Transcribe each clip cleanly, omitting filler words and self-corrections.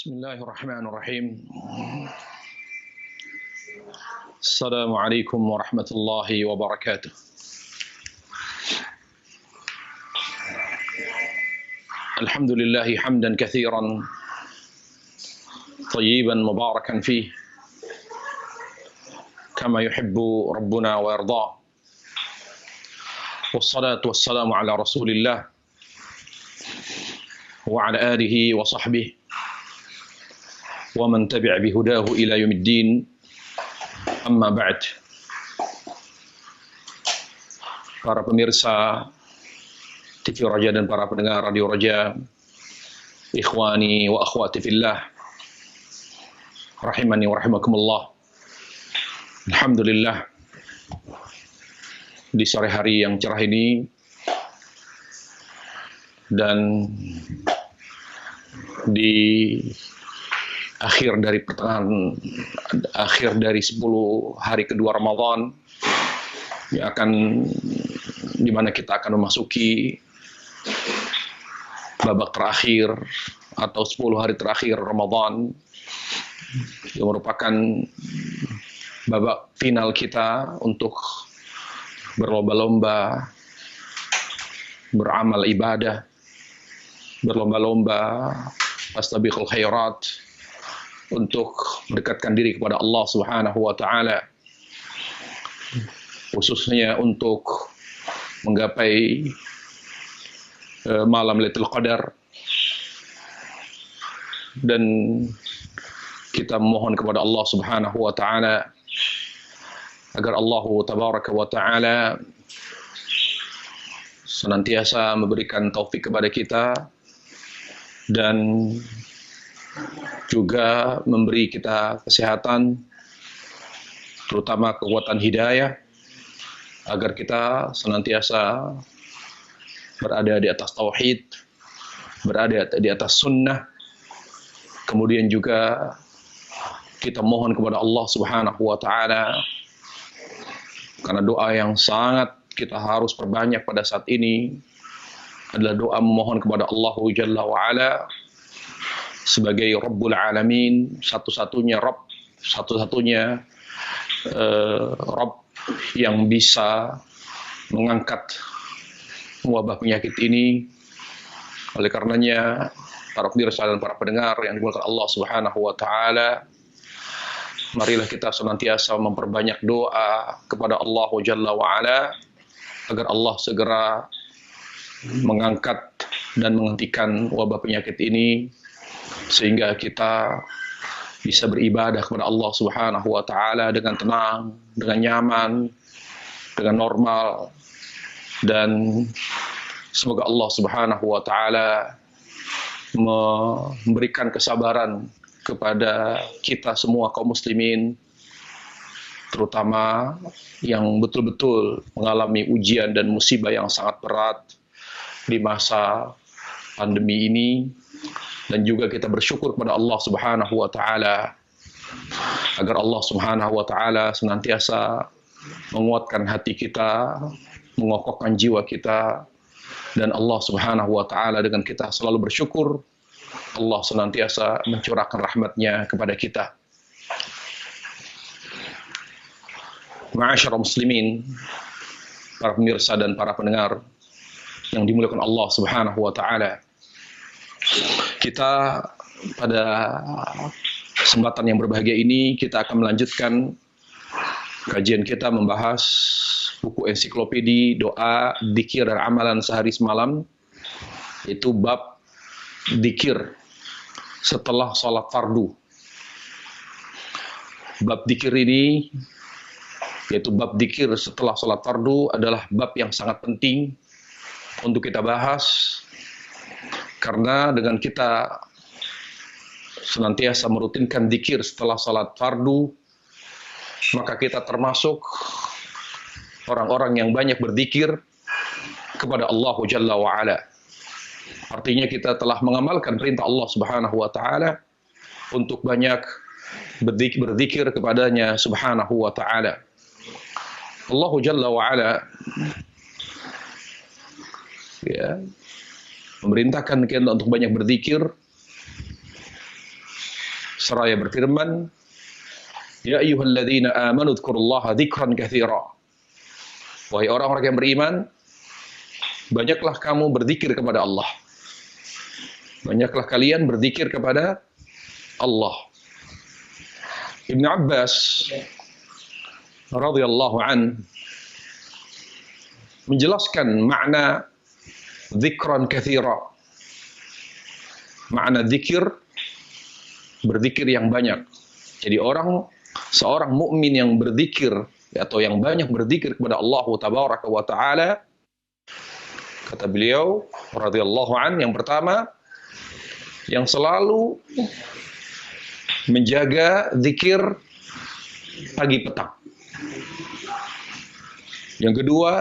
Bismillahirrahmanirrahim. Assalamualaikum warahmatullahi wabarakatuh. Alhamdulillahi hamdan katsiran tayyiban mubarakan fih kama yuhibbu rabbuna wa yarda. Wassalatu wassalamu ala Rasulillah wa ala alihi wa sahbihi wa man tabi'a bihudahu ila yaumiddin. Amma ba'd. Para pemirsa TV Raja dan para pendengar Radio Raja, ikhwani wa akhwati fillah, rahimani wa rahimakumullah. Alhamdulillah, di sore hari yang cerah ini dan di akhir dari 10 hari kedua Ramadan yang di mana kita akan memasuki babak terakhir atau 10 hari terakhir Ramadan yang merupakan babak final kita untuk berlomba-lomba beramal ibadah, berlomba-lomba fastabiqul khairat, untuk mendekatkan diri kepada Allah Subhanahu wa taala, khususnya untuk menggapai malam Lailatul Qadar. Dan kita memohon kepada Allah Subhanahu wa taala agar Allah tabaraka wa taala senantiasa memberikan taufik kepada kita dan juga memberi kita kesehatan, terutama kekuatan hidayah, agar kita senantiasa berada di atas tauhid, berada di atas sunnah. Kemudian juga kita mohon kepada Allah Subhanahu wa taala, karena doa yang sangat kita harus perbanyak pada saat ini adalah doa memohon kepada Allah Jalla wa Ala sebagai Rabbul Alamin, satu-satunya Rabb, satu-satunya Rabb yang bisa mengangkat wabah penyakit ini. Oleh karenanya, para pemirsa dan para pendengar yang dimuliakan Allah Subhanahu wa taala, marilah kita senantiasa memperbanyak doa kepada Allah Jalla wa Ala agar Allah segera mengangkat dan menghentikan wabah penyakit ini, sehingga kita bisa beribadah kepada Allah Subhanahu wa taala dengan tenang, dengan nyaman, dengan normal. Dan semoga Allah Subhanahu wa taala memberikan kesabaran kepada kita semua kaum muslimin, terutama yang betul-betul mengalami ujian dan musibah yang sangat berat di masa pandemi ini. Dan juga kita bersyukur kepada Allah Subhanahu wa taala agar Allah Subhanahu wa taala senantiasa menguatkan hati kita, mengokohkan jiwa kita, dan Allah Subhanahu wa taala dengan kita selalu bersyukur, Allah senantiasa mencurahkan rahmat-Nya kepada kita. Ma'asyiral muslimin, para pemirsa dan para pendengar yang dimuliakan Allah Subhanahu wa taala, kita pada kesempatan yang berbahagia ini kita akan melanjutkan kajian kita membahas buku ensiklopedi doa, dzikir dan amalan sehari semalam, yaitu bab dzikir setelah salat fardu. Bab dzikir ini, yaitu bab dzikir setelah salat fardu, adalah bab yang sangat penting untuk kita bahas. Karena dengan kita senantiasa merutinkan dzikir setelah salat fardu, maka kita termasuk orang-orang yang banyak berzikir kepada Allah Jalla wa Ala. Artinya kita telah mengamalkan perintah Allah Subhanahu wa taala untuk banyak berzikir kepadanya Subhanahu wa taala. Allah Jalla wa Ala memerintahkan kita untuk banyak berzikir seraya berfirman, Ya ayyuhalladzina amanu dzkurullaha dzikran katsira. Wahai orang-orang yang beriman, banyaklah kamu berzikir kepada Allah. Banyaklah kalian berzikir kepada Allah. Ibnu Abbas radhiyallahu an menjelaskan makna dzikran katsira. Makna zikir, berzikir yang banyak. Jadi seorang mukmin yang berzikir atau yang banyak berzikir kepada Allah Tabaraka wa Ta'ala, kata beliau radhiyallahu an, yang pertama, yang selalu menjaga zikir pagi petang. Yang kedua,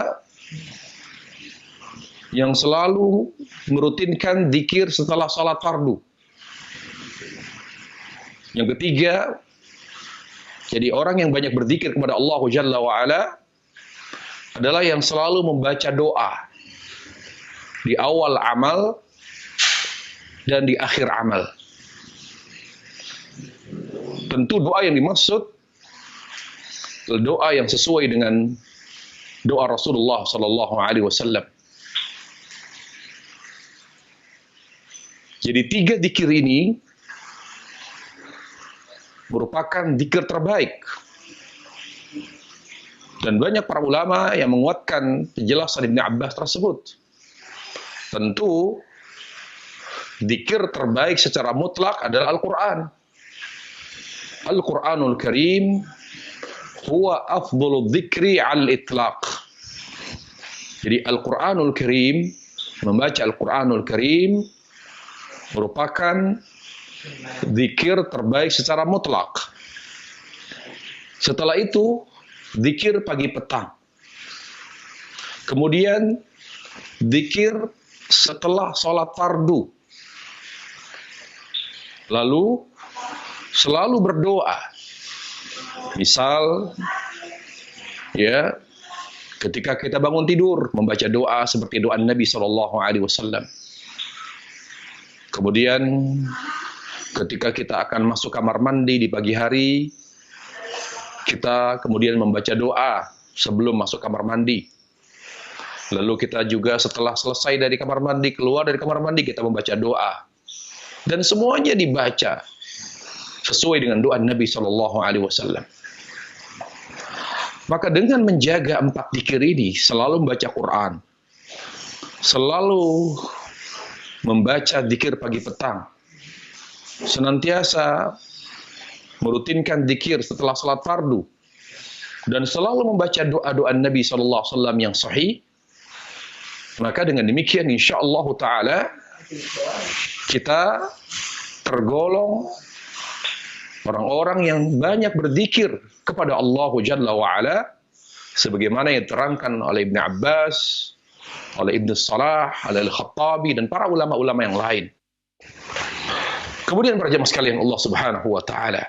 yang selalu merutinkan zikir setelah salat fardu. Yang ketiga, jadi orang yang banyak berzikir kepada Allah Jalla wa'ala adalah yang selalu membaca doa di awal amal dan di akhir amal. Tentu doa yang dimaksud adalah doa yang sesuai dengan doa Rasulullah Sallallahu Alaihi Wasallam. Jadi 3 zikir ini merupakan zikir terbaik. Dan banyak para ulama yang menguatkan penjelasan Ibnu Abbas tersebut. Tentu zikir terbaik secara mutlak adalah Al-Quran. Al-Quranul Karim huwa afdhalu dzikri 'al itlaq. Jadi Al-Quranul Karim, membaca Al-Quranul Karim merupakan zikir terbaik secara mutlak. Setelah itu, zikir pagi petang. Kemudian, zikir setelah sholat fardu. Lalu, selalu berdoa. Misal, ya, ketika kita bangun tidur, membaca doa seperti doa Nabi Sallallahu Alaihi Wasallam. Kemudian, ketika kita akan masuk kamar mandi di pagi hari, kita kemudian membaca doa sebelum masuk kamar mandi. Lalu kita juga setelah selesai dari kamar mandi, keluar dari kamar mandi, kita membaca doa. Dan semuanya dibaca sesuai dengan doa Nabi Sallallahu Alaihi Wasallam. Maka dengan menjaga 4 zikir ini, selalu membaca Quran, selalu membaca zikir pagi petang, senantiasa merutinkan zikir setelah salat fardu, dan selalu membaca doa-doa Nabi Sallallahu Alaihi Wasallam yang sahih, maka dengan demikian insyaallah ta'ala kita tergolong orang-orang yang banyak berzikir kepada Allah Jalla wa'ala, sebagaimana yang diterangkan oleh Ibnu Abbas, oleh Ibnu Salah, oleh Al-Khattabi, dan para ulama-ulama yang lain. Kemudian para jemaah sekalian Allah Subhanahu wa Ta'ala,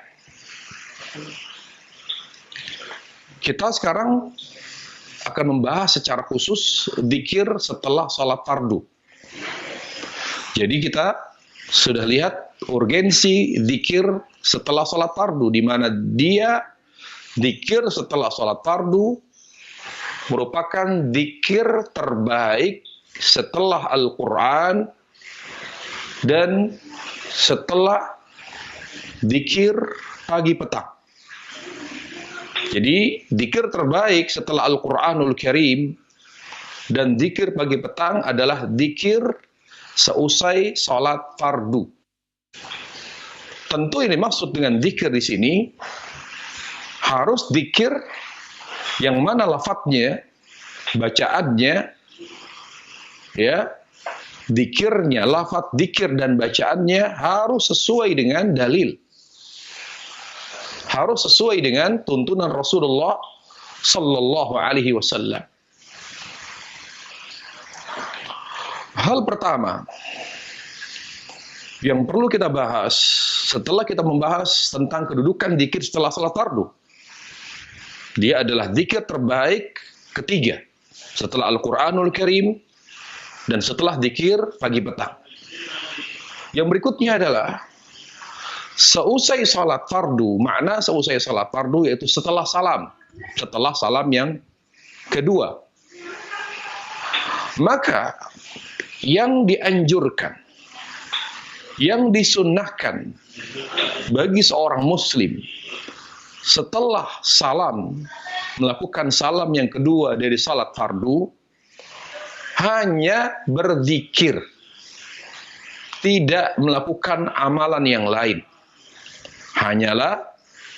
kita sekarang akan membahas secara khusus zikir setelah salat fardu. Jadi kita sudah lihat urgensi zikir setelah salat fardu, di mana dia zikir setelah salat fardu merupakan zikir terbaik setelah Al-Quran dan setelah zikir pagi petang. Jadi zikir terbaik setelah Al-Quranul Karim dan zikir pagi petang adalah zikir seusai salat fardu. Tentu ini maksud dengan zikir di sini harus zikir yang mana lafadznya, bacaannya, ya, zikirnya, lafadz zikir dan bacaannya harus sesuai dengan dalil, harus sesuai dengan tuntunan Rasulullah Sallallahu Alaihi Wasallam. Hal pertama yang perlu kita bahas setelah kita membahas tentang kedudukan zikir setelah salat fardu, dia adalah zikir terbaik ketiga setelah Al-Quranul Karim dan setelah zikir pagi petang. Yang berikutnya adalah Seusai salat fardu, makna seusai salat fardu yaitu setelah salam yang kedua. Maka yang dianjurkan, yang disunnahkan bagi seorang muslim setelah salam, melakukan salam yang kedua dari salat fardu, hanya berzikir, tidak melakukan amalan yang lain. Hanyalah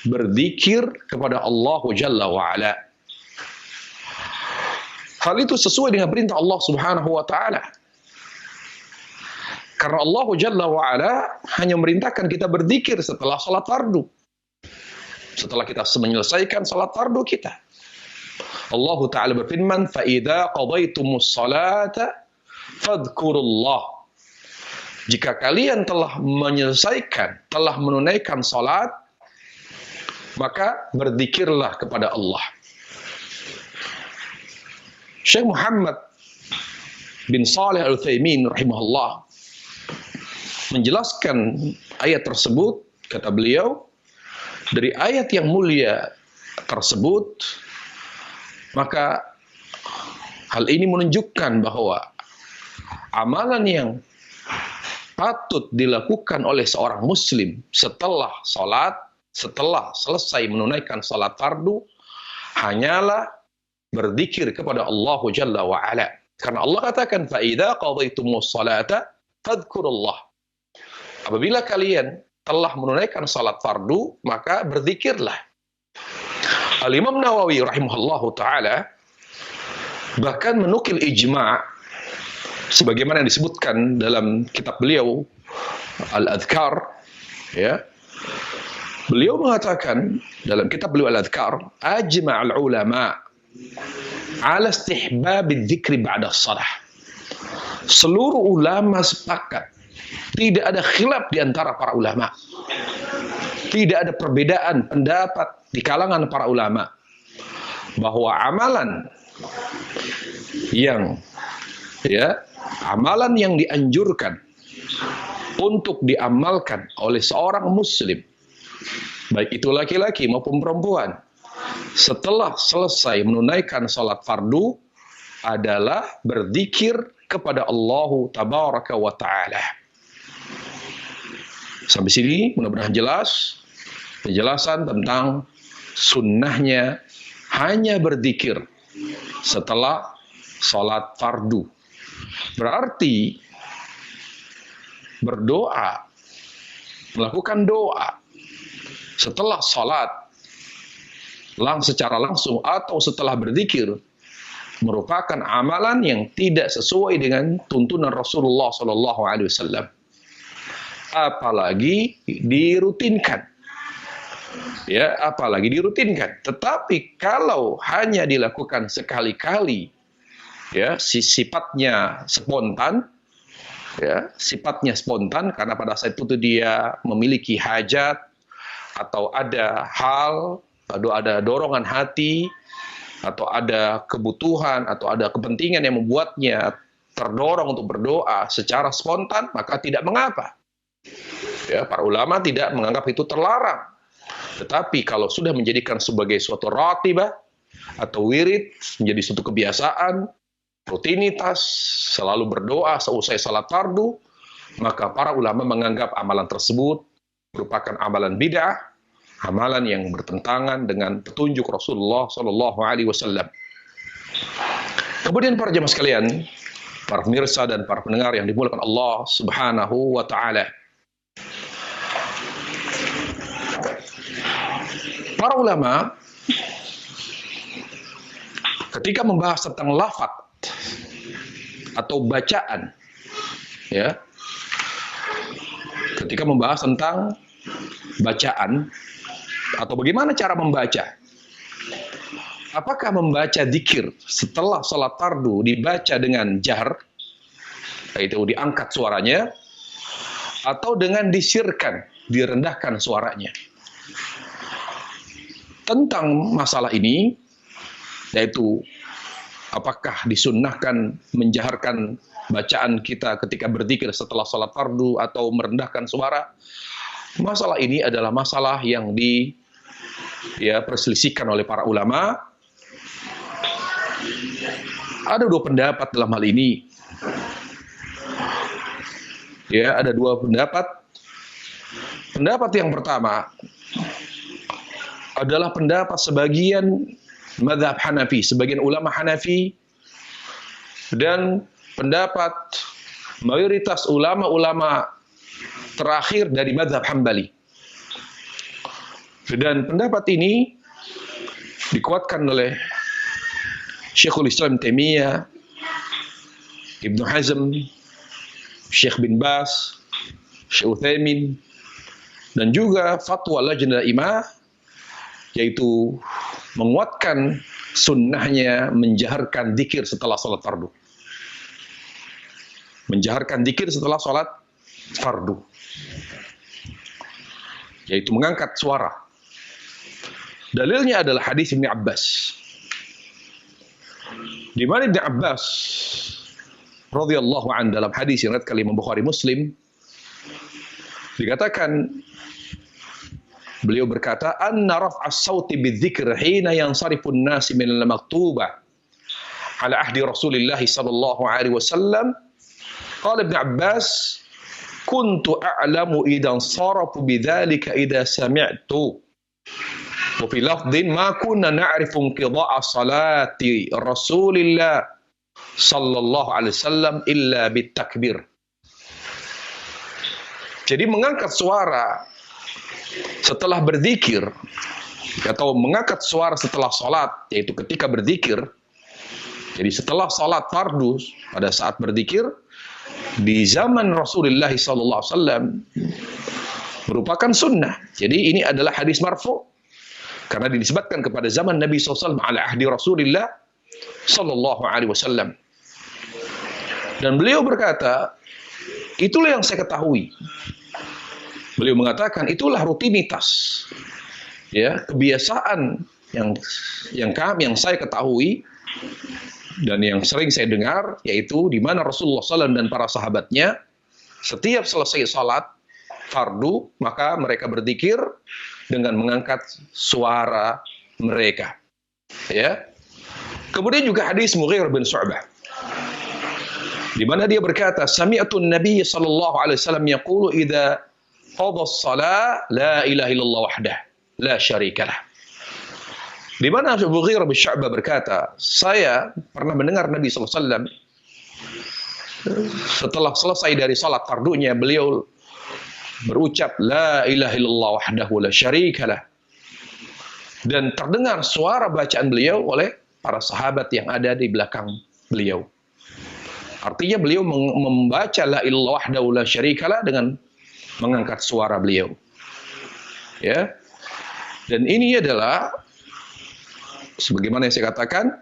berzikir kepada Allah Jalla wa'ala. Hal itu sesuai dengan perintah Allah Subhanahu wa ta'ala. Karena Allah Jalla wa'ala hanya memerintahkan kita berzikir setelah salat fardu. Setelah kita menyelesaikan salat fardu kita. Allah Ta'ala berfirman, فَإِذَا قَضَيْتُمُ الصَّلَاةَ فَاذْكُرُوا اللَّهِ. Jika kalian telah menyelesaikan, telah menunaikan salat, maka berzikirlah kepada Allah. Syekh Muhammad bin Shalih Al-Utsaimin rahimahullah menjelaskan ayat tersebut, kata beliau, dari ayat yang mulia tersebut, maka hal ini menunjukkan bahwa amalan yang patut dilakukan oleh seorang muslim setelah salat, setelah selesai menunaikan salat fardu, hanyalah berzikir kepada Allah Jalla wa'ala. Karena Allah katakan, فَإِذَا قَضَيْتُمُ الصَّلَاةَ فَاذْكُرُوا اللَّهِ. Apabila kalian telah menunaikan salat fardu, maka berzikirlah. Al-Imam Nawawi rahimahullahu ta'ala bahkan menukil ijma' sebagaimana yang disebutkan dalam kitab beliau Al-Adhkar, ya. Beliau mengatakan dalam kitab beliau Al-Adhkar, ajma'al ulama' ala istihbab dzikri ba'da shalah. Seluruh ulama sepakat, tidak ada khilaf di antara para ulama. Tidak ada perbedaan pendapat di kalangan para ulama bahwa amalan yang dianjurkan untuk diamalkan oleh seorang muslim, baik itu laki-laki maupun perempuan, setelah selesai menunaikan salat fardu adalah berzikir kepada Allah Tabaraka wa Ta'ala. Sampai sini mudah-mudahan jelas penjelasan tentang sunnahnya hanya berzikir setelah salat fardu. Berarti berdoa, melakukan doa setelah salat secara langsung atau setelah berzikir merupakan amalan yang tidak sesuai dengan tuntunan Rasulullah SAW. Apalagi dirutinkan. Ya, apalagi dirutinkan. Tetapi kalau hanya dilakukan sekali-kali, ya, sifatnya spontan, ya, sifatnya spontan karena pada saat itu dia memiliki hajat atau ada hal, atau ada dorongan hati, atau ada kebutuhan, atau ada kepentingan yang membuatnya terdorong untuk berdoa secara spontan, maka tidak mengapa. Ya, para ulama tidak menganggap itu terlarang. Tetapi kalau sudah menjadikan sebagai suatu ratibah atau wirid, menjadi suatu kebiasaan, rutinitas, selalu berdoa seusai salat fardu, maka para ulama menganggap amalan tersebut merupakan amalan bid'ah, amalan yang bertentangan dengan petunjuk Rasulullah SAW. Kemudian para jemaah sekalian, para pemirsa dan para pendengar yang dimuliakan Allah Subhanahu wa Ta'ala. Para ulama ketika membahas tentang lafaz atau bacaan, ya, ketika membahas tentang bacaan atau bagaimana cara membaca, apakah membaca dzikir setelah salat fardu dibaca dengan jahar, yaitu diangkat suaranya, atau dengan disirkan, direndahkan suaranya. Tentang masalah ini, yaitu apakah disunnahkan menjaharkan bacaan kita ketika berzikir setelah salat fardu atau merendahkan suara, Masalah ini adalah masalah yang perselisihkan oleh para ulama. Ada dua pendapat dalam hal ini. Ya, ada dua pendapat. Pendapat yang pertama adalah pendapat sebagian mazhab Hanafi, sebagian ulama Hanafi, dan pendapat mayoritas ulama-ulama terakhir dari mazhab Hambali. Dan pendapat ini dikuatkan oleh Syekhul Islam Taimiyah, Ibnu Hazm, Syekh bin Bas, Syekh Utsaimin, dan juga fatwa Lajnah Daimah, yaitu menguatkan sunnahnya menjaharkan dzikir setelah salat fardu. Menjaharkan dzikir setelah salat fardu, yaitu mengangkat suara. Dalilnya adalah hadis Ibnu Abbas, di mana Ibnu Abbas radhiyallahu anhu dalam hadis yang riwayat Imam Bukhari Muslim dikatakan, beliau berkata, anna raf'as sauti bidzikr hina yansarifu an-nas min al-maktubah ala ahdi Rasulillah sallallahu alaihi wasallam. Qala Ibnu Abbas, kuntu a'lamu idan sarafu bidzalika idza sami'tu. Wa fi lafdhin ma kunna na'rifu inqida'a salati Rasulillah sallallahu alaihi wasallam illa bitakbir. Jadi mengangkat suara setelah berzikir atau mengangkat suara setelah salat, yaitu ketika berzikir. Jadi setelah salat fardu, pada saat berzikir di zaman Rasulullah sallallahu alaihi wasallam merupakan sunnah. Jadi ini adalah hadis marfu karena dinisbatkan kepada zaman Nabi SAW ala ahdi Rasulullah sallallahu alaihi wasallam. Dan beliau berkata, itulah yang saya ketahui. Beliau mengatakan itulah rutinitas, ya, kebiasaan yang saya ketahui dan yang sering saya dengar, yaitu di mana Rasulullah SAW dan para sahabatnya setiap selesai salat fardu maka mereka berzikir dengan mengangkat suara mereka. Ya. Kemudian juga hadis Mughirah bin Syu'bah, di mana dia berkata, sami'tu an-nabiy sallallahu alaihi wasallam yaqulu idza qada as-salah la ilaha illallah wahdah la syarikalah. Di mana Mughirah bin Syu'bah berkata, saya pernah mendengar Nabi sallallahu alaihi wasallam setelah selesai dari salat fardunya beliau berucap la ilaha illallah wahdahu la syarikalah, dan terdengar suara bacaan beliau oleh para sahabat yang ada di belakang beliau. Artinya beliau membaca la ilaha wahdahu la syarikalah dengan mengangkat suara beliau. Ya. Dan ini adalah sebagaimana yang saya katakan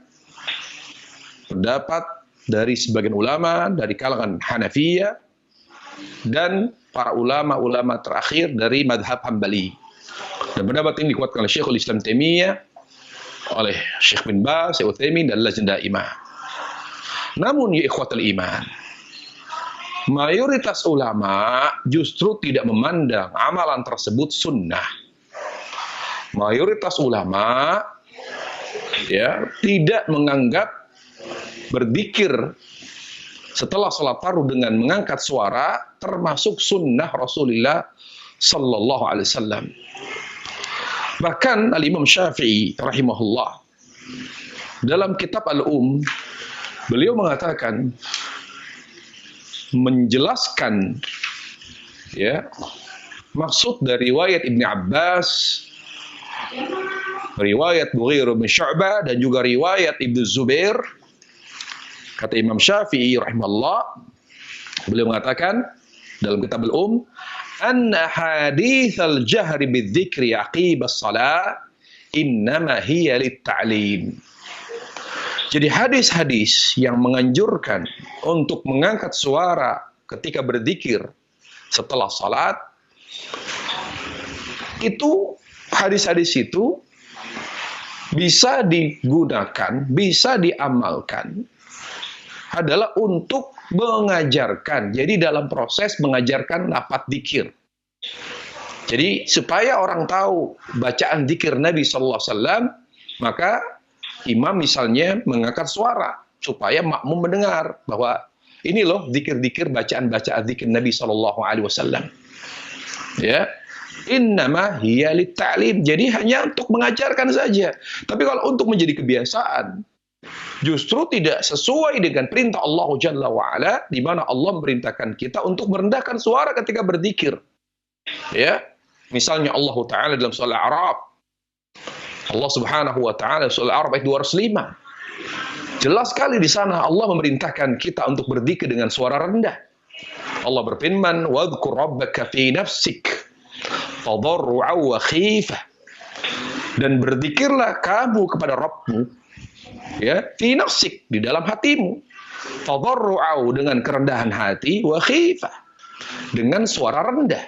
pendapat dari sebagian ulama dari kalangan Hanafiyah dan para ulama-ulama terakhir dari madhab Hambali. Dan pendapat ini dikuatkan oleh Syekhul Islam Taimiyah, oleh Syekh bin Bas, Syekh Utsaimin, dan Lajnah Daimah. Namun ya ikhwatul iman, mayoritas ulama justru tidak memandang amalan tersebut sunnah. Mayoritas ulama ya tidak menganggap berzikir setelah salat fardu dengan mengangkat suara termasuk sunnah Rasulullah sallallahu alaihi wasallam. Bahkan Al-Imam Syafi'i rahimahullah dalam kitab Al-Um beliau mengatakan, menjelaskan ya maksud dari riwayat Ibnu Abbas, riwayat Mughirah bin Syu'bah, dan juga riwayat Ibnu Zubair. Kata Imam Syafi'i rahimahullah, beliau mengatakan dalam kitab Al-Um, anna haditsal jahri bidzikri aqibas shalah innama hiya lit-ta'lim. Jadi hadis-hadis yang menganjurkan untuk mengangkat suara ketika berzikir setelah salat, itu hadis-hadis itu bisa digunakan, bisa diamalkan adalah untuk mengajarkan. Jadi dalam proses mengajarkan lafaz dzikir. Jadi supaya orang tahu bacaan zikir Nabi sallallahu alaihi wasallam, maka imam misalnya mengangkat suara supaya makmum mendengar bahwa ini loh zikir-zikir bacaan-bacaan zikir Nabi sallallahu alaihi wasallam. Ya. Innama hiya lit-ta'lim. Jadi hanya untuk mengajarkan saja. Tapi kalau untuk menjadi kebiasaan, justru tidak sesuai dengan perintah Allah Jalla wa'ala, di mana Allah memerintahkan kita untuk merendahkan suara ketika berzikir. Ya, misalnya Allah Ta'ala dalam surah Al-A'raf, Allah Subhanahu wa Ta'ala surah Al-A'raf ayat 205. Jelas sekali di sana Allah memerintahkan kita untuk berzikir dengan suara rendah. Allah berfirman, "Wadhkur rabbaka fi nafsik tadarru'an wa khifah." Dan berzikirlah kamu kepada Rabbmu, ya, fi nafsik, di dalam hatimu, tadarru'an, dengan kerendahan hati, wa khifah, dengan suara rendah.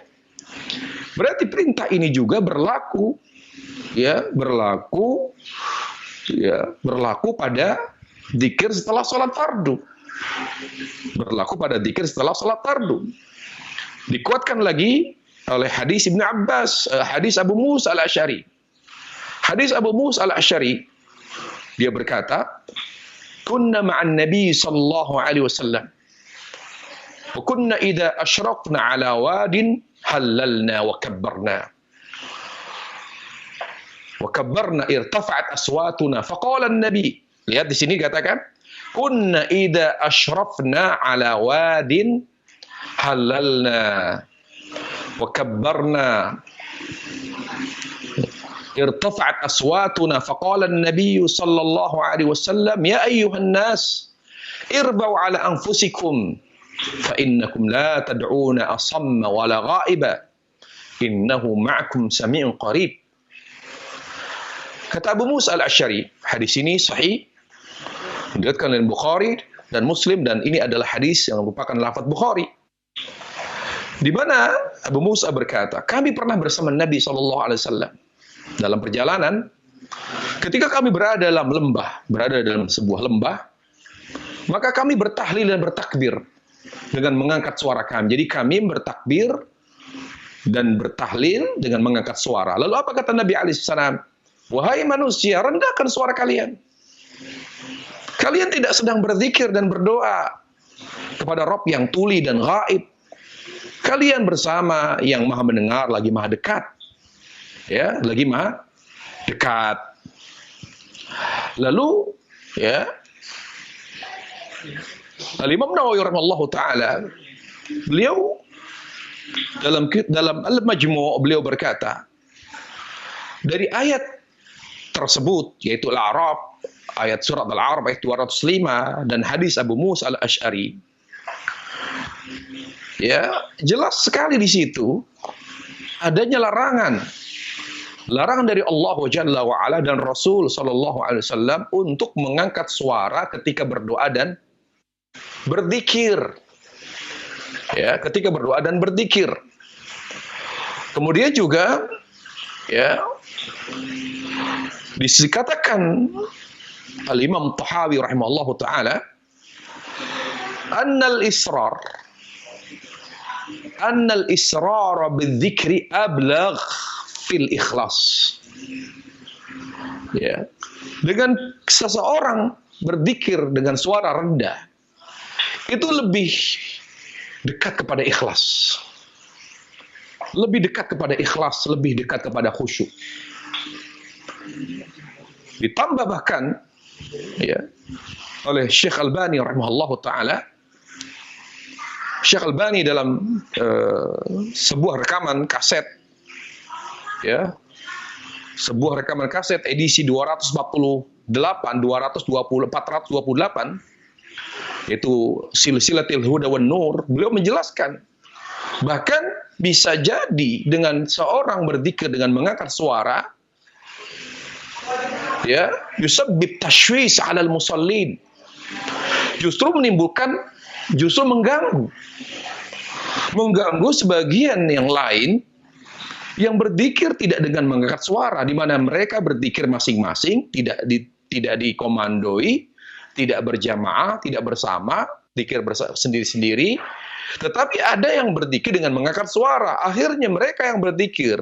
Berarti perintah ini juga berlaku pada zikir setelah sholat fardu. Berlaku pada zikir setelah sholat fardu. Dikuatkan lagi oleh hadis Ibnu Abbas, hadis Abu Musa al-Asy'ari. Hadis Abu Musa al-Asy'ari, dia berkata, "Kunna ma'an Nabi sallallahu alaihi wasallam. Wa kunna idza asyraqna 'ala wadin halalna wa kabbarna. Wa kabbarna irtafa'at aswatuna." Faqala an-nabi. Lihat di sini katakan, "Kunna idza asyrafna 'ala wadin halalna wa kabbarna irtafa'at aswatuna." Faqala an-nabiy sallallahu alaihi wasallam, "Ya ayyuhan nas, irba'u 'ala anfusikum fa innakum la tad'una asamma wa la ghaiba innahu ma'akum sami'un qarib." Kata Abu Musa al-Asy'ari, hadis ini sahih, diriwayatkan oleh Bukhari dan Muslim, dan ini adalah hadis yang merupakan lafaz Bukhari, di mana Abu Musa berkata, kami pernah bersama Nabi SAW dalam perjalanan. Ketika kami berada dalam sebuah lembah, maka kami bertahlil dan bertakbir dengan mengangkat suara kami. Jadi kami bertakbir dan bertahlil dengan mengangkat suara. Lalu apa kata Nabi SAW? "Wahai manusia, rendahkan suara kalian. Kalian tidak sedang berzikir dan berdoa kepada Rabb yang tuli dan gaib. Kalian bersama yang maha mendengar, lagi maha dekat." Ya, lagi maha dekat. Lalu, ya, Al-Imam Nawawi rahimahullahu taala, beliau dalam Al-Majmu' beliau berkata, dari ayat tersebut, yaitu Al-A'raf, ayat surat Al-A'raf ayat 205 dan hadis Abu Musa al-Asy'ari, ya, jelas sekali di situ adanya larangan dari Allah Jalla wa Ala dan Rasul sallallahu alaihi wasallam untuk mengangkat suara ketika berdoa dan berzikir. Ya, ketika berdoa dan berzikir. Kemudian juga, ya, dikatakan Al-Imam Tahawi rahimahullahu taala, annal israr bidzikri ablagh fil ikhlas. Ya. Dengan seseorang berzikir dengan suara rendah, itu lebih dekat kepada ikhlas. Lebih dekat kepada ikhlas, lebih dekat kepada khusyuk. Ditambah bahkan, ya, oleh Syekh Albani rahimahullahu taala, Syekh Albani dalam sebuah rekaman kaset, ya, sebuah rekaman kaset edisi 428, yaitu Silsilatul Huda wan Nur, beliau menjelaskan bahkan bisa jadi dengan seorang berzikir dengan mengangkat suara, ya, yusabbib tashwis 'alal musallin, justru mengganggu sebagian yang lain yang berzikir tidak dengan mengangkat suara, di mana mereka berzikir masing-masing, tidak dikomandoi, tidak berjamaah, tidak bersama, zikir sendiri-sendiri, Tetapi ada yang berzikir dengan mengangkat suara. Akhirnya mereka yang berzikir,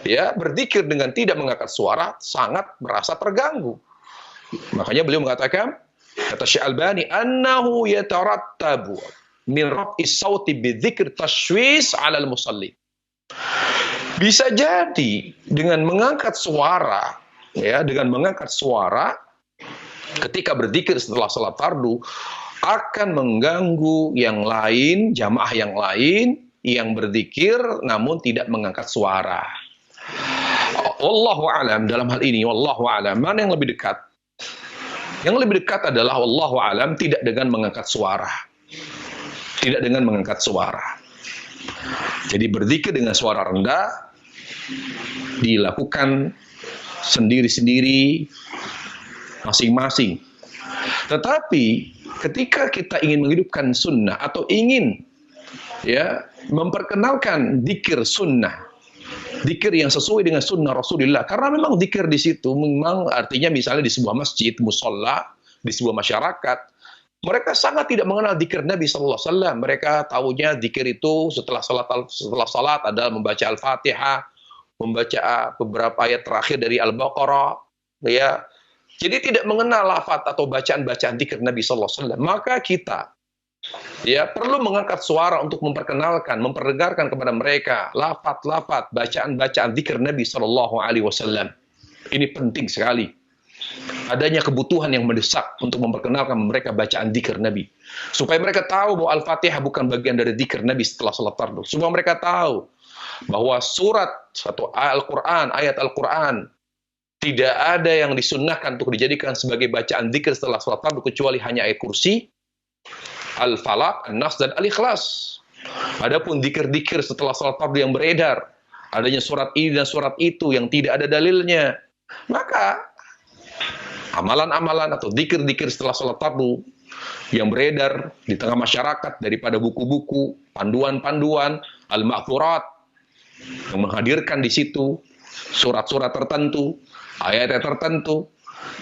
ya, berzikir dengan tidak mengangkat suara sangat merasa terganggu. Makanya beliau mengatakan, kata Syekh Albani, annahu yatarattabu min raf'is sauti bidzikr tashwis 'ala al-musalli. Bisa jadi dengan mengangkat suara, ya, dengan mengangkat suara ketika berzikir setelah salat fardu akan mengganggu yang lain, jamaah yang lain yang berzikir namun tidak mengangkat suara. Wallahu alam dalam hal ini, wallahu alam, mana yang lebih dekat? Yang lebih dekat adalah wallahu alam tidak dengan mengangkat suara. Tidak dengan mengangkat suara. Jadi berzikir dengan suara rendah dilakukan sendiri-sendiri masing-masing. Tetapi ketika kita ingin menghidupkan sunnah atau ingin, ya, memperkenalkan zikir sunnah, zikir yang sesuai dengan sunnah Rasulullah, karena memang zikir di situ memang artinya misalnya di sebuah masjid, musola, di sebuah masyarakat, mereka sangat tidak mengenal zikir Nabi sallallahu alaihi wasallam. Mereka tahunya zikir itu setelah salat adalah membaca Al-Fatihah, membaca beberapa ayat terakhir dari Al-Baqarah, ya. Jadi tidak mengenal lafaz atau bacaan-bacaan zikir Nabi sallallahu alaihi wasallam. Maka kita, ya, perlu mengangkat suara untuk memperkenalkan, memperdengarkan kepada mereka lafaz-lafaz, bacaan-bacaan zikir Nabi sallallahu alaihi wasallam. Ini penting sekali. Adanya kebutuhan yang mendesak untuk memperkenalkan mereka bacaan zikir Nabi. Supaya mereka tahu bahwa Al-Fatihah bukan bagian dari zikir Nabi setelah salat fardu. Supaya mereka tahu bahwa surat atau Al-Quran, ayat Al-Quran, tidak ada yang disunnahkan untuk dijadikan sebagai bacaan zikir setelah salat fardu kecuali hanya ayat kursi, Al-Falaq, An-Nas, dan Al-Ikhlas. Adapun zikir-zikir setelah salat fardu yang beredar, adanya surat ini dan surat itu yang tidak ada dalilnya, maka amalan-amalan atau zikir-zikir setelah salat fardu yang beredar di tengah masyarakat daripada buku-buku, panduan-panduan, al-ma'thurat, yang menghadirkan di situ surat-surat tertentu, ayat-ayat tertentu,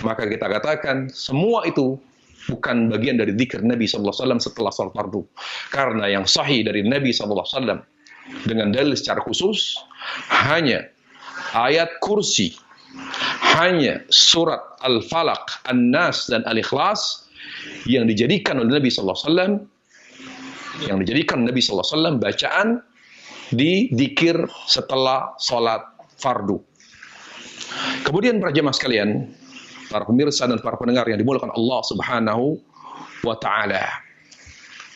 maka kita katakan semua itu bukan bagian dari zikir Nabi sallallahu alaihi wasallam setelah salat fardu. Karena yang sahih dari Nabi sallallahu alaihi wasallam dengan dalil secara khusus hanya ayat kursi, hanya surat Al-Falaq, An-Nas, dan Al-Ikhlas yang dijadikan oleh Nabi sallallahu alaihi wasallam, yang dijadikan Nabi sallallahu alaihi wasallam bacaan di zikir setelah salat fardu. Kemudian para jemaah sekalian, para pemirsa dan para pendengar yang dimuliakan Allah Subhanahu wa taala.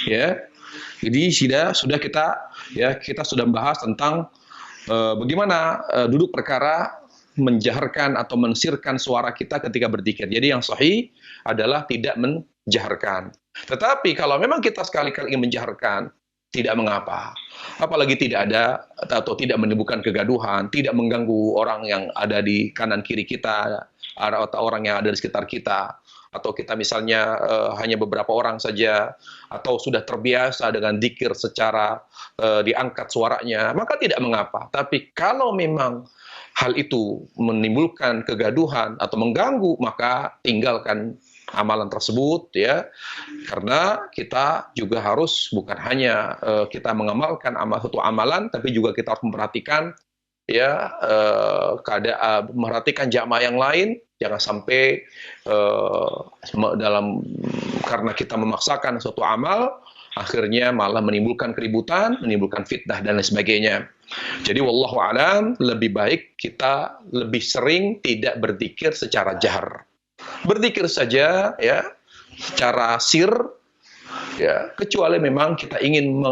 Ya. Jadi sudah kita sudah membahas tentang bagaimana duduk perkara menjaharkan atau mensirkan suara kita ketika berzikir. Jadi yang sahih adalah tidak menjaharkan. Tetapi kalau memang kita sekali-kali ingin menjaharkan, tidak mengapa. Apalagi tidak ada atau tidak menimbulkan kegaduhan, tidak mengganggu orang yang ada di kanan kiri kita, atau orang yang ada di sekitar kita, atau kita misalnya hanya beberapa orang saja, atau sudah terbiasa dengan zikir secara diangkat suaranya, maka tidak mengapa. Tapi kalau memang hal itu menimbulkan kegaduhan atau mengganggu, maka tinggalkan amalan tersebut, ya, karena kita juga harus bukan hanya kita mengamalkan satu amalan, tapi juga kita harus memperhatikan, ya, keadaan, memperhatikan jamaah yang lain, jangan sampai karena kita memaksakan suatu amal, akhirnya malah menimbulkan keributan, menimbulkan fitnah dan lain sebagainya. Jadi wallahu alam, lebih baik kita lebih sering tidak berzikir secara jahar. Berzikir saja, ya, secara sir, ya, kecuali memang kita ingin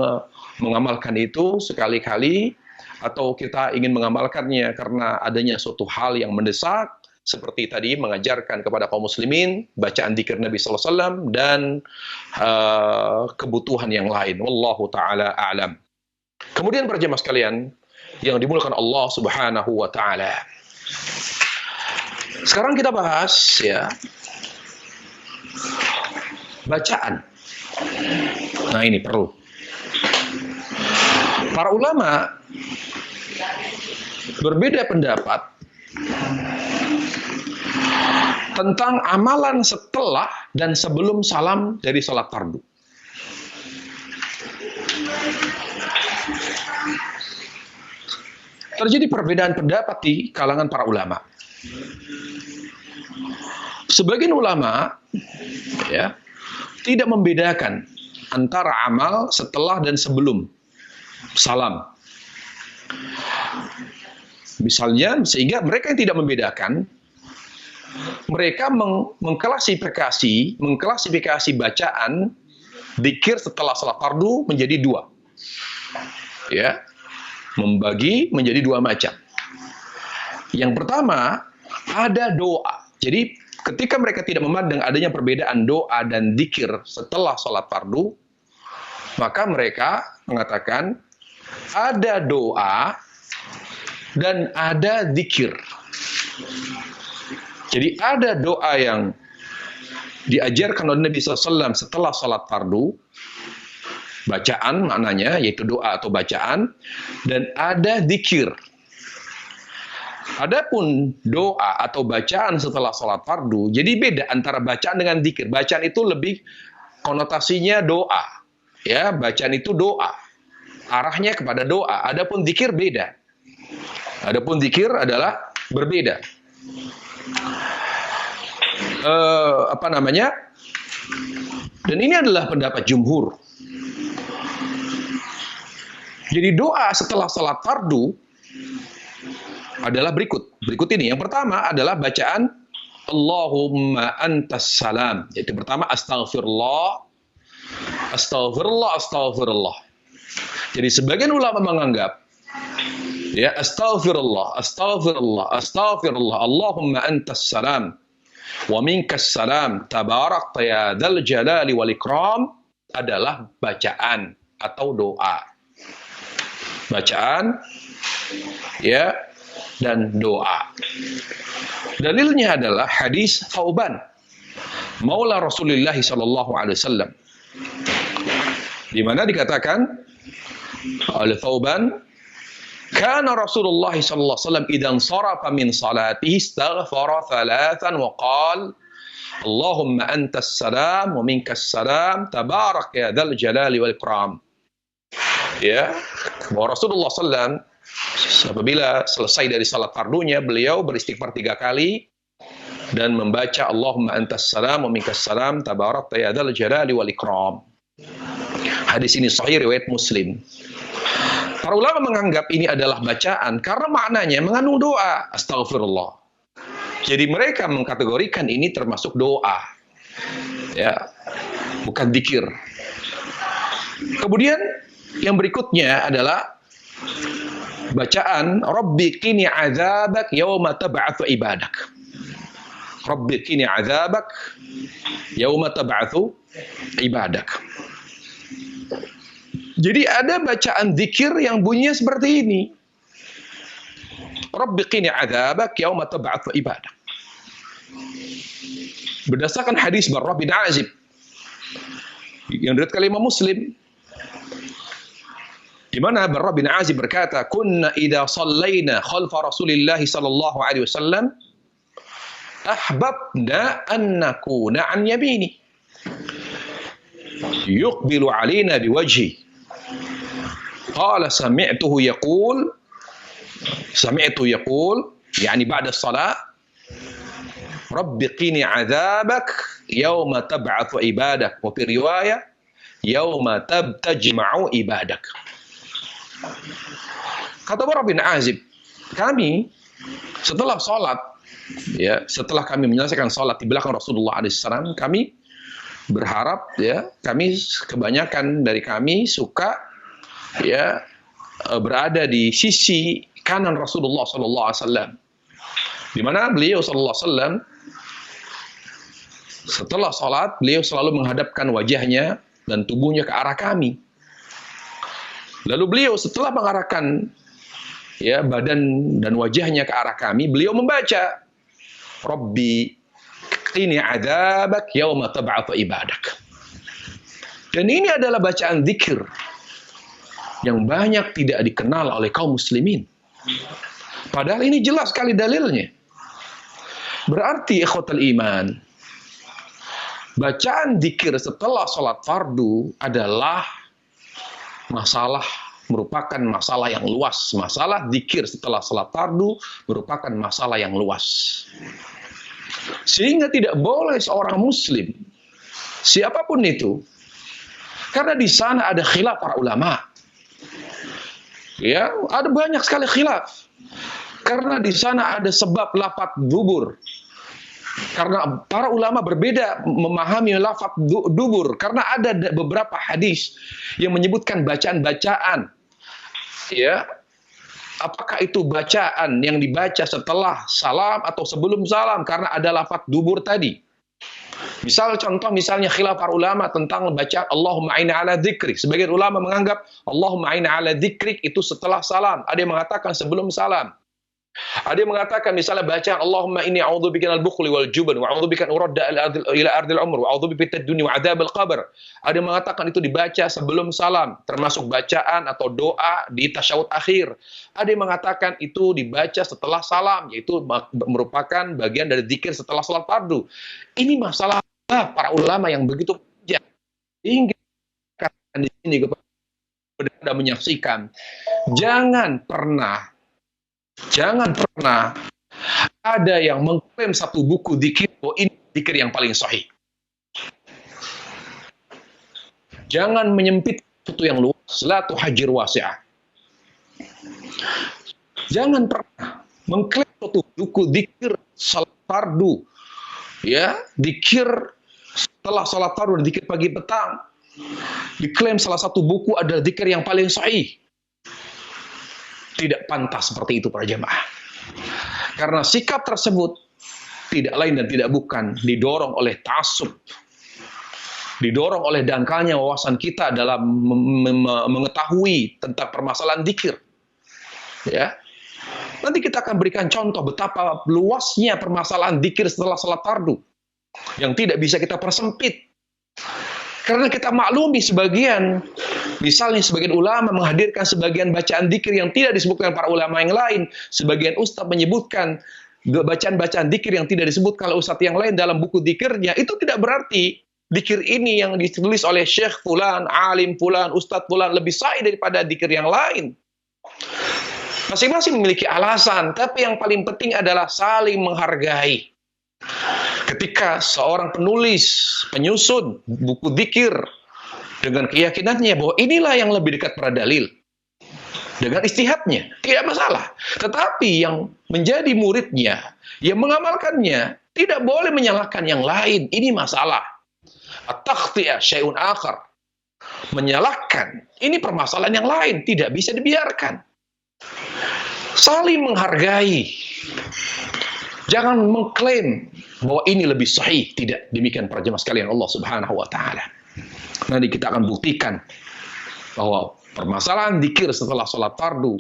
mengamalkan itu sekali-kali, atau kita ingin mengamalkannya karena adanya suatu hal yang mendesak, seperti tadi mengajarkan kepada kaum muslimin bacaan zikir Nabi sallallahu alaihi wasallam dan kebutuhan yang lain. Wallahu taala a'lam. Kemudian para jemaah sekalian yang dimuliakan Allah Subhanahu wa taala. Sekarang kita bahas, ya, bacaan. Nah, ini perlu. Para ulama berbeda pendapat tentang amalan setelah dan sebelum salam dari salat fardu. terjadi perbedaan pendapat di kalangan para ulama. Sebagian ulama ya tidak membedakan antara amal setelah dan sebelum salam. Misalnya, sehingga mereka yang tidak membedakan, mereka mengklasifikasi bacaan dzikir setelah salat fardu menjadi dua. Ya, membagi menjadi dua macam. Yang pertama, ada doa. Jadi, ketika mereka tidak memandang adanya perbedaan doa dan dzikir setelah salat fardu, maka mereka mengatakan ada doa dan ada dzikir. Jadi ada doa yang diajarkan oleh Nabi SAW setelah salat fardu, bacaan maknanya, yaitu doa atau bacaan, dan ada dzikir. Adapun doa atau bacaan setelah salat fardu, jadi beda antara bacaan dengan dzikir. Bacaan itu lebih konotasinya doa. Ya, bacaan itu doa. Arahnya kepada doa. Adapun dzikir beda. Adapun dzikir adalah berbeda. Dan ini adalah pendapat jumhur. Jadi doa setelah salat fardu adalah berikut. Berikut ini. Yang pertama adalah bacaan Allahumma antas salam. Yaitu pertama astaghfirullah, astaghfirullah, astaghfirullah. Jadi sebagian ulama menganggap ya astaghfirullah, astaghfirullah, astaghfirullah, Allahumma antas salam wa minkas salam tabarakta ya dzal jalali wal ikram adalah bacaan atau doa. Bacaan ya dan doa. Dalilnya adalah hadis Thauban Maula Rasulullah sallallahu alaihi wasallam, di mana dikatakan oleh Thauban, kana Rasulullah sallallahu alaihi wasallam idan sarafa min salatihi istaghfara thalathan wa qala Allahumma antas salam wa minkas salam tabarak ya dzal jalali wal ikram. Ya, bahwa Rasulullah sallallahu apabila selesai dari salat fardunya, beliau beristighfar 3 kali dan membaca Allahumma antas salam wa minkas salam tabarakta ya dzal jalali wal ikram. Hadis ini sahih riwayat Muslim. Para ulama menganggap ini adalah bacaan karena maknanya mengandung doa, astaghfirullah. Jadi mereka mengkategorikan ini termasuk doa. Ya, bukan dzikir. Kemudian yang berikutnya adalah bacaan Rabbi qini azabak yauma tab'atsu ibadak. Rabbi qini azabak yauma tab'atsu ibadak. Jadi ada bacaan zikir yang bunyinya seperti ini. Rabbi qini azabak yauma tab'atsu ibadak. Berdasarkan hadis Barrah bin Azib yang diriwayatkan Imam Muslim, di mana Barrah bin Azib berkata, "Kunna idza shallaina khalfa Rasulillah sallallahu alaihi wasallam ahbabna an nakuna an yamini yuqbilu alaina biwajhi." Qala sami'tu yaqul yani ba'da as-salat Rabbi qini 'adzabak yauma tab'atsu ibadak wa fi riwayah yauma tajma'u ibadak. Kata Barrah bin Azib, kami setelah sholat, ya, setelah kami menyelesaikan sholat di belakang Rasulullah SAW, kami berharap, ya, kami kebanyakan dari kami suka, ya, berada di sisi kanan Rasulullah SAW, di mana beliau SAW setelah sholat beliau selalu menghadapkan wajahnya dan tubuhnya ke arah kami. Lalu beliau setelah mengarahkan ya badan dan wajahnya ke arah kami, beliau membaca Rabbi qini adzabak yauma tab'atsu ibadak. Dan ini adalah bacaan zikir yang banyak tidak dikenal oleh kaum muslimin. Padahal ini jelas sekali dalilnya. Berarti ikhwatul iman, bacaan zikir setelah sholat fardu adalah masalah merupakan masalah yang luas. Masalah zikir setelah salat fardu merupakan masalah yang luas. Sehingga tidak boleh seorang muslim, siapapun itu, karena di sana ada khilaf para ulama. Ya, ada banyak sekali khilaf. Karena di sana ada sebab lafaz dubur. Karena para ulama berbeda memahami lafaz dubur. Karena ada beberapa hadis yang menyebutkan bacaan-bacaan. Ya, apakah itu bacaan yang dibaca setelah salam atau sebelum salam? Karena ada lafaz dubur tadi. Misalnya khilaf para ulama tentang baca Allahumma a'inna ala dzikrik. Sebagian ulama menganggap Allahumma a'inna ala dzikrik itu setelah salam. Ada yang mengatakan sebelum salam. Ada yang mengatakan misalnya bacaan Allahumma inni a'udzubika minal bukhli wal jubn wa a'udzubika an uradda ila ardil umr wa a'udzubika fitnad dunya wa adzabil qabr. Ada yang mengatakan itu dibaca sebelum salam, termasuk bacaan atau doa di tasyahud akhir. Ada yang mengatakan itu dibaca setelah salam, yaitu merupakan bagian dari zikir setelah salat fardu. Ini masalah para ulama yang begitu panjang. Hingga di sini kepada menyaksikan, jangan pernah ada yang mengklaim satu buku dzikir bahwa ini dzikir yang paling sahih. Jangan menyempit sesuatu yang luas, la tuhajjir wasi'ah. Jangan pernah mengklaim satu buku dzikir salat fardu, ya, dzikir setelah salat fardu dan dzikir pagi petang. Diklaim salah satu buku adalah dzikir yang paling sahih. Tidak pantas seperti itu para jemaah. Karena sikap tersebut tidak lain dan tidak bukan didorong oleh ta'assub. Didorong oleh dangkalnya wawasan kita dalam mengetahui tentang permasalahan dzikir. Ya. Nanti kita akan berikan contoh betapa luasnya permasalahan dzikir setelah salat fardu yang tidak bisa kita persempit. Karena kita maklumi misalnya sebagian ulama menghadirkan sebagian bacaan dzikir yang tidak disebutkan para ulama yang lain. Sebagian ustaz menyebutkan bacaan-bacaan dzikir yang tidak disebutkan oleh ustaz yang lain dalam buku dzikirnya. Itu tidak berarti dzikir ini yang ditulis oleh syekh fulan, alim fulan, ustaz fulan lebih sahih daripada dzikir yang lain. Masing-masing memiliki alasan, tapi yang paling penting adalah saling menghargai. Ketika seorang penyusun buku dzikir dengan keyakinannya bahwa inilah yang lebih dekat pada dalil, dengan istihadnya, tidak masalah. Tetapi yang menjadi muridnya, yang mengamalkannya, tidak boleh menyalahkan yang lain. Ini masalah. At-takhti'ah syai'un akhar. Menyalahkan, ini permasalahan yang lain, tidak bisa dibiarkan. Saling menghargai. Jangan mengklaim bahwa ini lebih sahih. Tidak demikian para jemaah sekalian Allah Subhanahu wa taala. Nanti kita akan buktikan bahwa permasalahan dzikir setelah salat fardu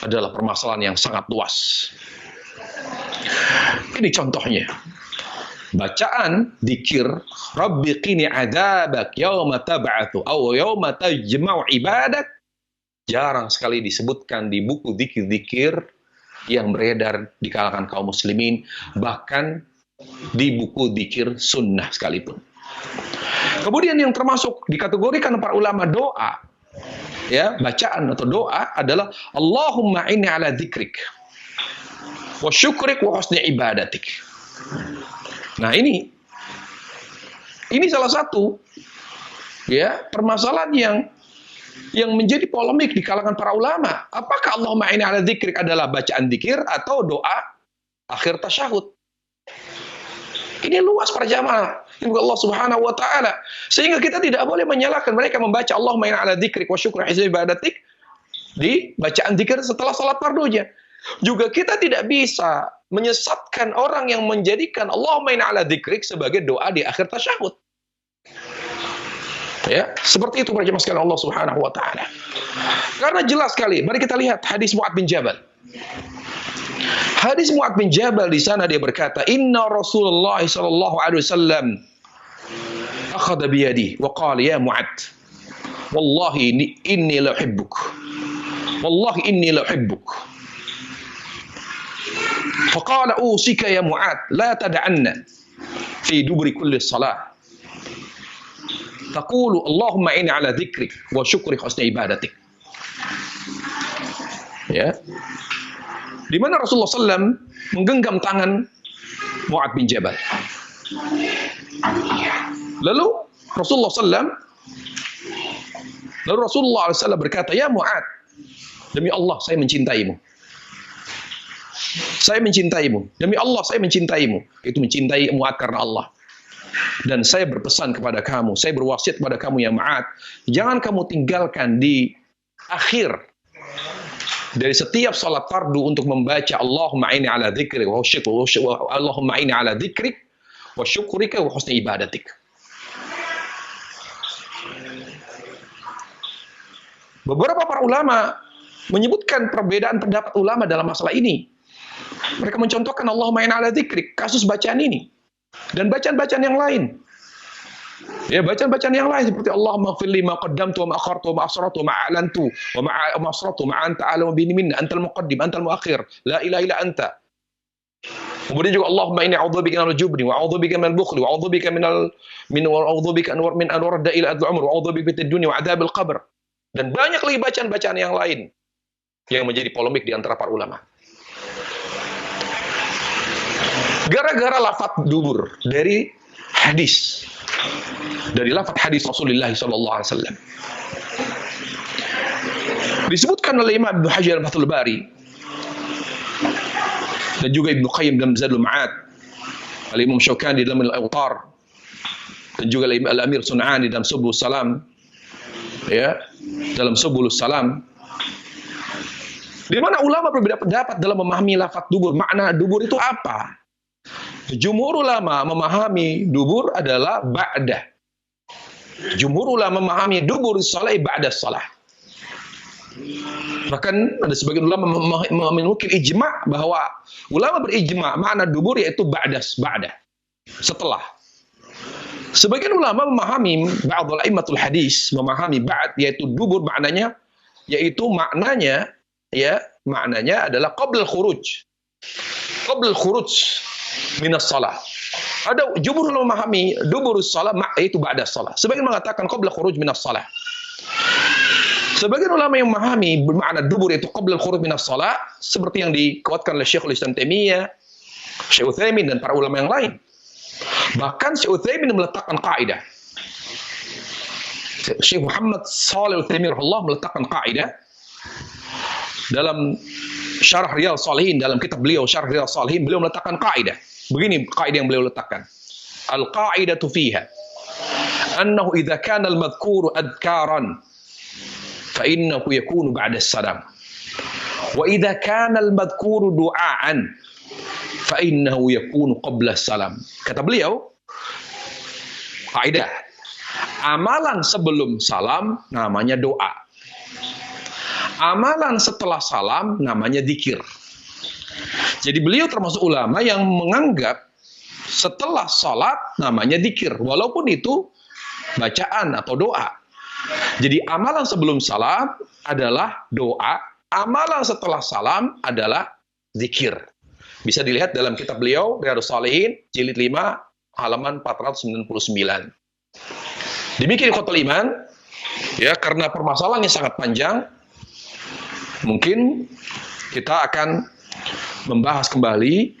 adalah permasalahan yang sangat luas. Ini contohnya. Bacaan dzikir Rabbi qini adzabak yauma tab'atsu aw yauma tajma'u ibadak jarang sekali disebutkan di buku dzikir-dzikir yang beredar di kalangan kaum muslimin, bahkan di buku dzikir sunnah sekalipun. Kemudian yang termasuk dikategorikan para ulama doa, ya, bacaan atau doa adalah Allahumma inni ala dzikrik wa syukrik wa husni ibadatik. Nah, ini salah satu, ya, permasalahan yang menjadi polemik di kalangan para ulama. Apakah Allahumma inni ala dzikrik adalah bacaan dzikir atau doa akhir tasyahud? Ini luas para jamaah Allah Subhanahu wa taala. Sehingga kita tidak boleh menyalahkan mereka membaca Allahumma inni ala dzikrik wa syukri husni ibadatik di bacaan dzikir setelah salat fardunya. Juga kita tidak bisa menyesatkan orang yang menjadikan Allahumma inni ala dzikrik sebagai doa di akhir tasyahud. Ya, seperti itu para jemaah sekalian Allah Subhanahu wa taala. Karena jelas sekali, mari kita lihat hadis Mu'adz bin Jabal. Hadis Mu'adz bin Jabal di sana dia berkata, "Inna Rasulullah sallallahu alaihi wasallam akhadha bi yadi wa qala ya Mu'adz, wallahi inni la uhibbuk. Wallahi inni la uhibbuk." Faqala usika ya Mu'adz la tad'anna fi dubri kulli salah taqulu Allahumma inni ala dzikrik wa syukri husni ibadatik. Ya, di mana Rasulullah SAW menggenggam tangan Mu'adz bin Jabal. Lalu Rasulullah SAW berkata, "Ya Mu'adz, demi Allah saya mencintaimu. Saya mencintaimu. Demi Allah saya mencintaimu." Itu mencintai Mu'adz karena Allah. "Dan saya berpesan kepada kamu, saya berwasiat kepada kamu ya Mu'adz, jangan kamu tinggalkan di akhir dari setiap salat fardu untuk membaca Allahumma inni ala dzikrik wa Allahumma inni ala dzikrik wa syukrika wa husni ibadatik." Beberapa para ulama menyebutkan perbedaan pendapat ulama dalam masalah ini. Mereka mencontohkan Allahumma inni ala dzikrik, kasus bacaan ini, dan bacaan-bacaan yang lain. Ya, bacaan-bacaan yang lain seperti Allahumma ighfirli ma qaddamtu wa ma akhartu wa ma asrartu wa ma a'lantu wa ma asrartu ma anta a'lamu bihi minni antal muqaddim antal muakhir la ilaha illa anta. Kemudian juga Allahumma inni a'udzubika minal jubni wa a'udzubika minal bukhli wa a'udzubika min an urda ila adzal umr wa a'udzubika fitnad dunya wa adzabil qabr. Dan banyak lagi bacaan-bacaan yang lain yang menjadi polemik di antara para ulama. Gara-gara lafaz dubur dari hadis, dari lafaz hadis Rasulullah SAW. Disebutkan oleh Imam Ibnu Hajar Fathul Bari dan juga Ibnu Qayyim dalam Zadul Ma'ad, Al-Imam Syaukani dalam Al-Awtar, dan juga Al-Amir Sun'ani dalam Subulus Salam, ya, dalam Subulus Salam, di mana ulama berbeda pendapat dalam memahami lafaz dubur. Makna dubur itu apa? Jumhur ulama memahami dubur adalah ba'dah. Jumhur ulama memahami dubur salat ba'da salah. Bahkan ada sebagian ulama menukil ijma' bahwa ulama berijma' makna dubur yaitu ba'da, setelah. Sebagian ulama memahami, ba'dul a'immatul hadis memahami ba'd yaitu dubur maknanya, yaitu maknanya adalah qabla al-khuruj minas salah. Ada jumhur memahami duburus salah yaitu ba'da salah. Sebagian mengatakan qabla khuruj minas salah. Sebagian ulama yang memahami bermakna dubur yaitu qabla khuruj minas salah, seperti yang dikuatkan oleh Syekhul Islam Taimiyah, Syekh Utsaimin dan para ulama yang lain. Bahkan Syekh Utsaimin meletakkan kaidah. Syekh Muhammad Shalih Al-Utsaimin rahimahullah meletakkan kaidah dalam Syarah Riyadhus Shalihin, dalam kitab beliau Syarah Riyadhus Shalihin, beliau meletakkan kaidah. Begini kaidah yang beliau letakkan. Al-qaidatu fiha annahu idza kana al-madhkuru adhkaran fa innahu yakunu ba'da as-salam. Wa idza kana al-madhkuru du'aan fa innahu yakunu qabla as-salam. Kata beliau, kaidah, amalan sebelum salam namanya doa. Amalan setelah salam namanya dzikir. Jadi beliau termasuk ulama yang menganggap setelah salat namanya dzikir, walaupun itu bacaan atau doa. Jadi amalan sebelum salam adalah doa, amalan setelah salam adalah dzikir. Bisa dilihat dalam kitab beliau Riyadhus Shalihin jilid 5 halaman 499. Demikian ikhwatul iman, ya, karena permasalahannya sangat panjang. Mungkin kita akan membahas kembali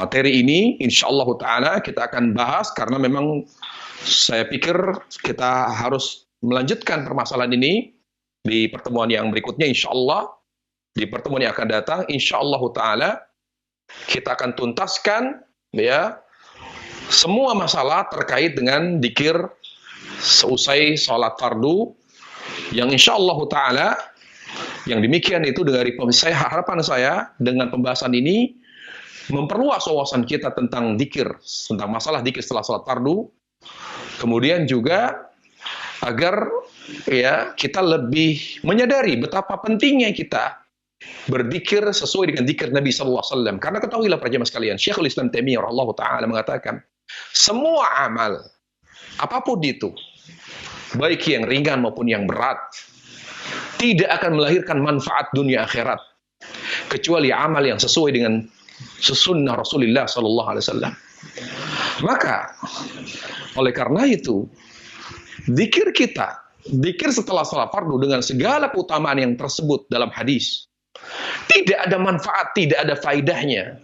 materi ini, insyaallah ta'ala kita akan bahas, karena memang saya pikir kita harus melanjutkan permasalahan ini di pertemuan yang berikutnya, insyaallah. Di pertemuan yang akan datang, insyaallah ta'ala kita akan tuntaskan, ya, semua masalah terkait dengan dzikir seusai sholat fardu, yang insyaallah ta'ala yang demikian itu dari harapan saya dengan pembahasan ini memperluas wawasan kita tentang dzikir, tentang masalah dzikir setelah salat fardu. Kemudian juga agar, ya, kita lebih menyadari betapa pentingnya kita berzikir sesuai dengan dzikir Nabi sallallahu alaihi wasallam. Karena ketahuilah para jemaah sekalian, Syekhul Islam Taimiyah rahimahullah taala mengatakan, semua amal apapun itu, baik yang ringan maupun yang berat, tidak akan melahirkan manfaat dunia akhirat kecuali amal yang sesuai dengan sunnah Rasulullah sallallahu alaihi wasallam. Maka oleh karena itu, dzikir kita, dzikir setelah salat fardu dengan segala keutamaan yang tersebut dalam hadis, Tidak ada manfaat, tidak ada faidahnya.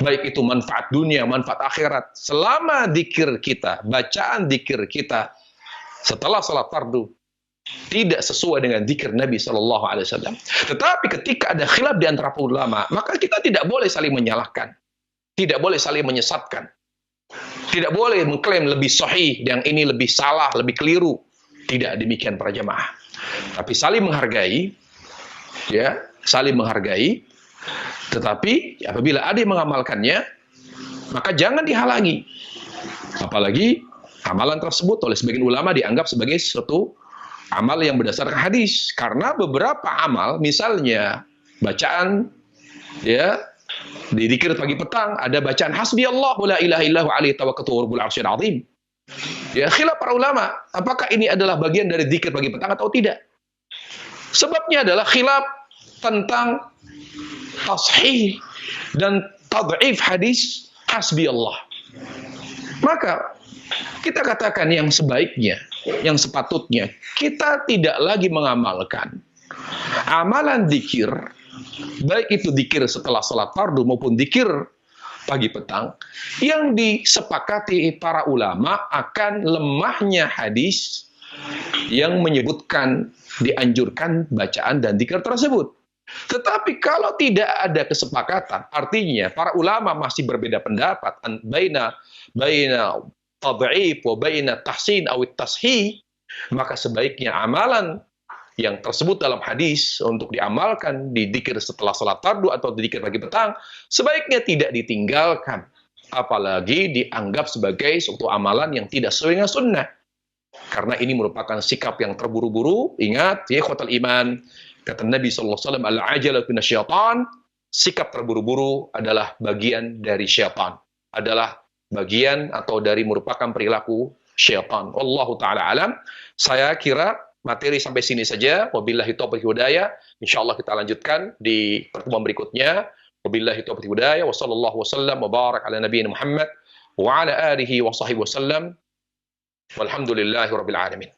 Baik itu manfaat dunia, manfaat akhirat. Selama dzikir kita, bacaan dzikir kita setelah salat fardu tidak sesuai dengan dzikir Nabi Shallallahu Alaihi Wasallam. Tetapi ketika ada khilaf di antara ulama, maka kita tidak boleh saling menyalahkan, tidak boleh saling menyesatkan, tidak boleh mengklaim lebih sahih, yang ini lebih salah, lebih keliru. Tidak demikian para jamaah. Tapi saling menghargai, ya, saling menghargai. Tetapi apabila ada yang mengamalkannya, maka jangan dihalangi. Apalagi amalan tersebut oleh sebagian ulama dianggap sebagai suatu amal yang berdasarkan hadis. Karena beberapa amal, misalnya bacaan, ya, di dzikir pagi petang ada bacaan hasbiyallahu la ilaha illahu alaihi tawakkaltu wa rabbul arsyil azim. Ya, khilaf para ulama, apakah ini adalah bagian dari dzikir pagi petang atau tidak? Sebabnya adalah khilaf tentang tashih dan tad'if hadis hasbiyallah. Maka kita katakan yang sebaiknya, yang sepatutnya, kita tidak lagi mengamalkan amalan dzikir, baik itu dzikir setelah salat fardu maupun dzikir pagi petang, yang disepakati para ulama akan lemahnya hadis yang menyebutkan dianjurkan bacaan dan dzikir tersebut. Tetapi kalau tidak ada kesepakatan, artinya para ulama masih berbeda pendapat baina tad'if wa baina tahsin aw tashih, maka sebaiknya amalan yang tersebut dalam hadis untuk diamalkan di dzikir setelah salat fardu atau di dzikir pagi petang sebaiknya tidak ditinggalkan, apalagi dianggap sebagai suatu amalan yang tidak sesuai dengan sunnah. Karena ini merupakan sikap yang terburu-buru. Ingat, ya ikhwatal iman, kata Nabi sallallahu alaihi wasallam, al-ajalatu minasyaitan, sikap terburu-buru adalah bagian dari syaitan, adalah bagian atau dari merupakan perilaku syaitan. Wallahu taala alam. Saya kira materi sampai sini saja. Wabillahi taufiq hidayah. Insyaallah kita lanjutkan di pertemuan berikutnya. Wabillahi taufiq hidayah. Wa sallallahu wasallam wa barak ala nabiyina Muhammad wa ala alihi wa sahbihi wasallam. Walhamdulillahi rabbil alamin.